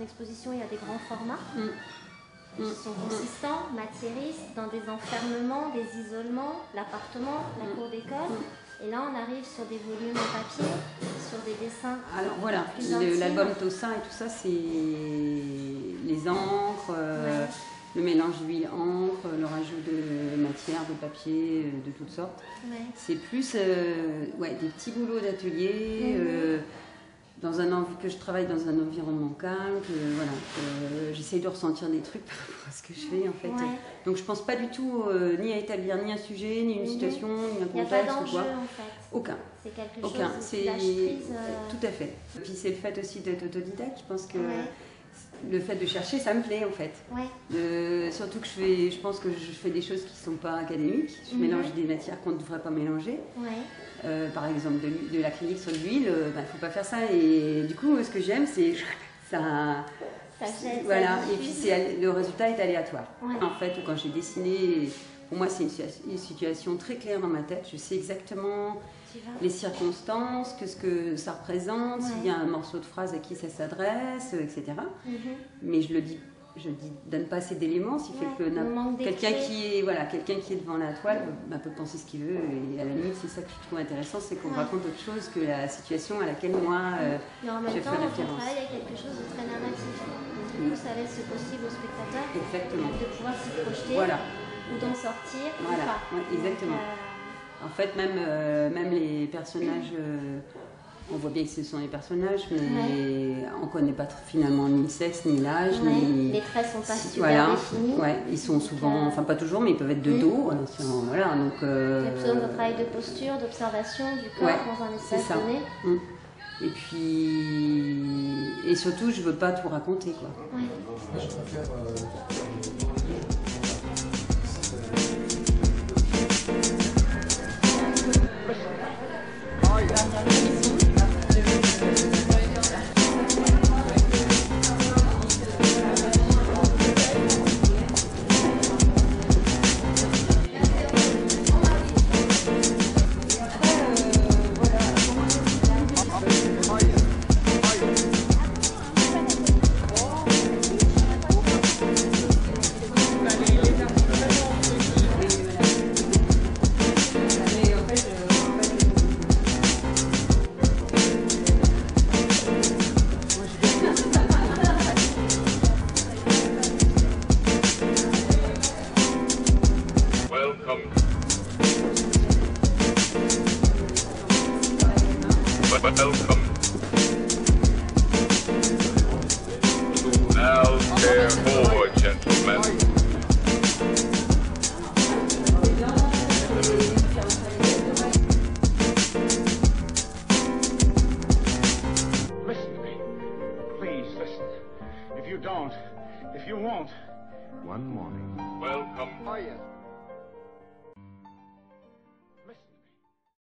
exposition, il y a des grands formats. Mm. Qui sont consistants, matiéristes, dans des enfermements, des isolements, l'appartement, la cour d'école. Et là, on arrive sur des volumes en papier, sur des dessins. Alors voilà, l'album Tossin et tout ça, c'est les encres, le mélange d'huile-encre, le rajout de matière, de papier, de toutes sortes. Ouais. C'est plus des petits boulots d'atelier. Que je travaille dans un environnement calme, que j'essaye de ressentir des trucs par rapport à ce que je fais en fait. Ouais. Donc je pense pas du tout ni à établir ni un sujet, ni une situation, ni un contexte. Il n'y a pas d'enjeu en fait. Aucun. C'est quelque Aucun. chose C'est qui lâche prise. Tout à fait. Et puis c'est le fait aussi d'être autodidacte. Je pense que le fait de chercher, ça me plaît en fait. Ouais. Surtout que je pense que je fais des choses qui ne sont pas académiques. Je mélange des matières qu'on ne devrait pas mélanger. Ouais. Par exemple de l'acrylique sur de l'huile, il ne faut pas faire ça. Et du coup, ce que j'aime, c'est ça. Voilà. Et puis le résultat est aléatoire. Ouais. En fait, quand j'ai dessiné, pour moi, c'est une situation très claire dans ma tête. Je sais exactement les circonstances, ce que ça représente, s'il y a un morceau de phrase à qui ça s'adresse, etc. Mais je donne pas assez d'éléments, ce qui fait que quelqu'un qui est devant la toile peut penser ce qu'il veut. Et à la limite, c'est ça que je trouve intéressant, c'est qu'on raconte autre chose que la situation à laquelle moi mais en même je temps, fais on référence. travaille avec quelque chose de très narratif. Donc, du coup, ça laisse possible au spectateur de pouvoir s'y projeter ou d'en sortir ou pas. Exactement. En fait, même les personnages, on voit bien que ce sont les personnages, mais on ne connaît pas finalement ni le sexe, ni l'âge, ni... Les traits sont pas super définis. Ils sont souvent, enfin pas toujours, mais ils peuvent être de dos. Voilà, donc, il y a besoin de travail de posture, d'observation du corps dans un espace donné. Et puis, et surtout, je veux pas tout raconter, quoi. Je préfère... Welcome. Now, therefore, gentlemen. Listen to me. Please listen. If you don't, if you won't. One morning. Welcome. Oh, yes.